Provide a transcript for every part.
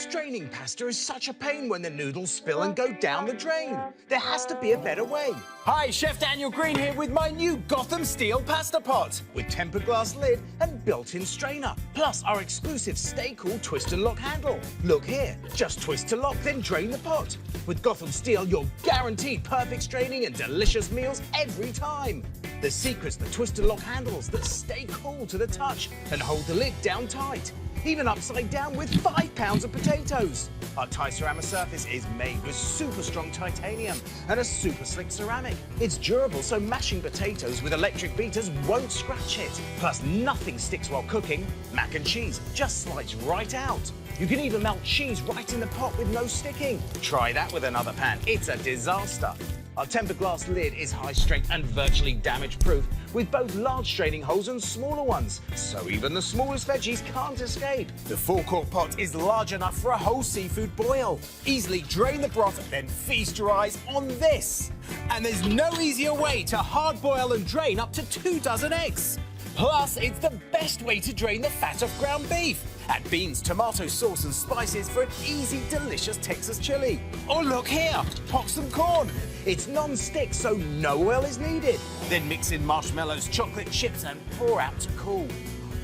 Straining pasta is such a pain when the noodles spill and go down the drain. There has to be a better way. Hi, Chef Daniel Green here with my new Gotham steel pasta pot. With tempered glass lid and built-in strainer. Plus our exclusive Stay Cool twist and lock handle. Look here, just twist to lock, then drain the pot. With Gotham steel, you're guaranteed perfect straining and delicious meals every time. The secret's the twist and lock handles that stay cool to the touch and hold the lid down tight. Even upside down with 5 pounds of potatoes. Our Thai ceramic surface is made with super strong titanium and a super slick ceramic. It's durable, so mashing potatoes with electric beaters won't scratch it. Plus, nothing sticks while cooking. Mac and cheese just slides right out. You can even melt cheese right in the pot with no sticking. Try that with another pan. It's a disaster. Our tempered glass lid is high strength and virtually damage-proof with both large straining holes and smaller ones, so even the smallest veggies can't escape. The 4-quart pot is large enough for a whole seafood boil. Easily drain the broth, then feast your eyes on this. And there's no easier way to hard boil and drain up to 2 dozen eggs. Plus, it's the best way to drain the fat off ground beef. Add beans, tomato sauce and spices for an easy, delicious Texas chili. Or look here, pop some corn. It's non-stick, so no oil is needed. Then mix in marshmallows, chocolate chips and pour out to cool.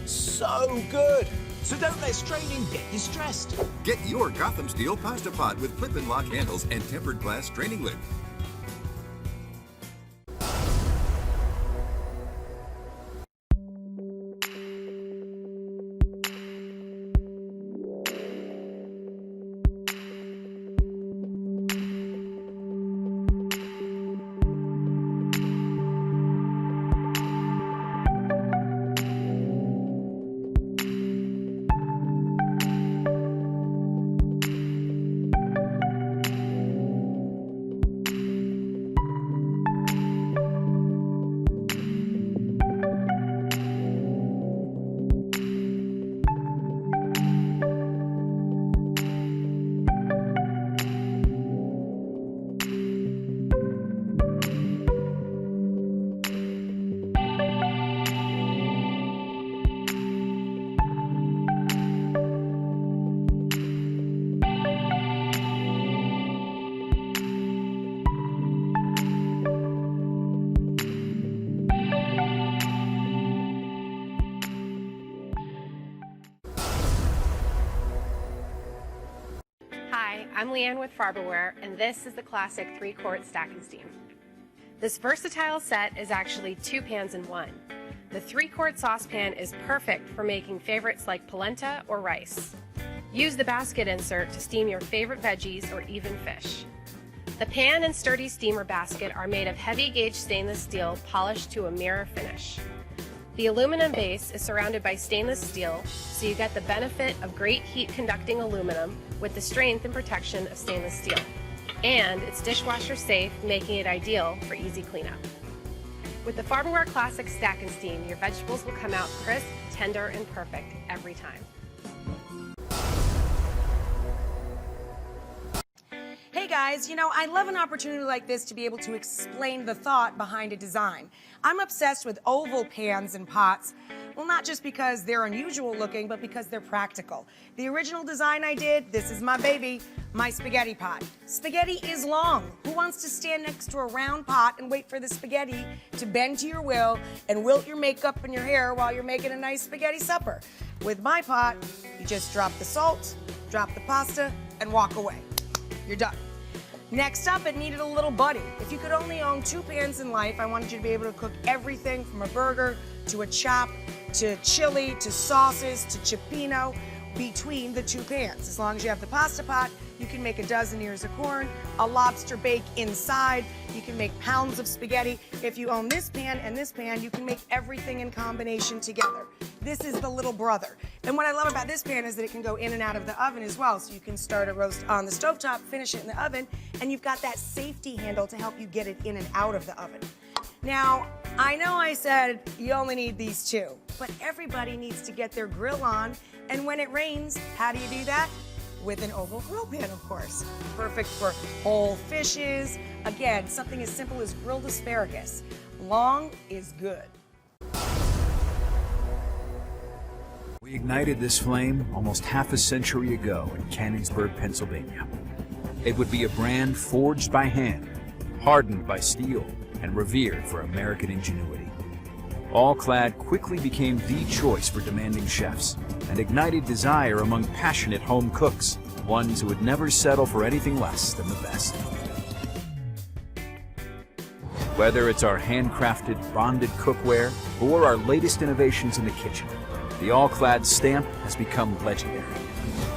So good. So don't let straining get you stressed. Get your Gotham steel pasta pot with clip and lock handles and tempered glass straining lid. I'm Leanne with Farberware, and this is the classic 3-quart stack and steam. This versatile set is actually 2 pans in one. The 3-quart saucepan is perfect for making favorites like polenta or rice. Use the basket insert to steam your favorite veggies or even fish. The pan and sturdy steamer basket are made of heavy gauge stainless steel polished to a mirror finish. The aluminum base is surrounded by stainless steel, so you get the benefit of great heat conducting aluminum with the strength and protection of stainless steel. And it's dishwasher safe, making it ideal for easy cleanup. With the Farberware Classic Stack and Steam, your vegetables will come out crisp, tender, and perfect every time. Hey guys, you know, I love an opportunity like this to be able to explain the thought behind a design. I'm obsessed with oval pans and pots. Well, not just because they're unusual looking, but because they're practical. The original design I did, this is my baby, my spaghetti pot. Spaghetti is long. Who wants to stand next to a round pot and wait for the spaghetti to bend to your will and wilt your makeup and your hair while you're making a nice spaghetti supper? With my pot, you just drop the salt, drop the pasta, and walk away. You're done. Next up, it needed a little buddy. If you could only own 2 pans in life, I wanted you to be able to cook everything from a burger to a chop to chili to sauces to cioppino between the 2 pans. As long as you have the pasta pot, you can make a dozen ears of corn, a lobster bake inside, you can make pounds of spaghetti. If you own this pan and this pan, you can make everything in combination together. This is the little brother. And what I love about this pan is that it can go in and out of the oven as well. So you can start a roast on the stovetop, finish it in the oven, and you've got that safety handle to help you get it in and out of the oven. Now, I know I said you only need these 2, but everybody needs to get their grill on. And when it rains, how do you do that? With an oval grill pan, of course. Perfect for whole fishes. Again, something as simple as grilled asparagus. Long is good. We ignited this flame almost half a century ago in Canonsburg, Pennsylvania. It would be a brand forged by hand, hardened by steel, and revered for American ingenuity. All-Clad quickly became the choice for demanding chefs and ignited desire among passionate home cooks, ones who would never settle for anything less than the best. Whether it's our handcrafted, bonded cookware or our latest innovations in the kitchen, the All-Clad stamp has become legendary,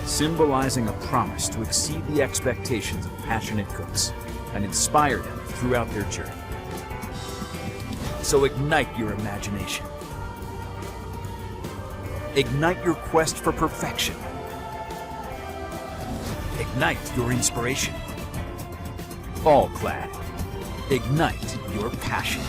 symbolizing a promise to exceed the expectations of passionate cooks and inspire them throughout their journey. So ignite your imagination. Ignite your quest for perfection. Ignite your inspiration. All-Clad. Ignite your passion.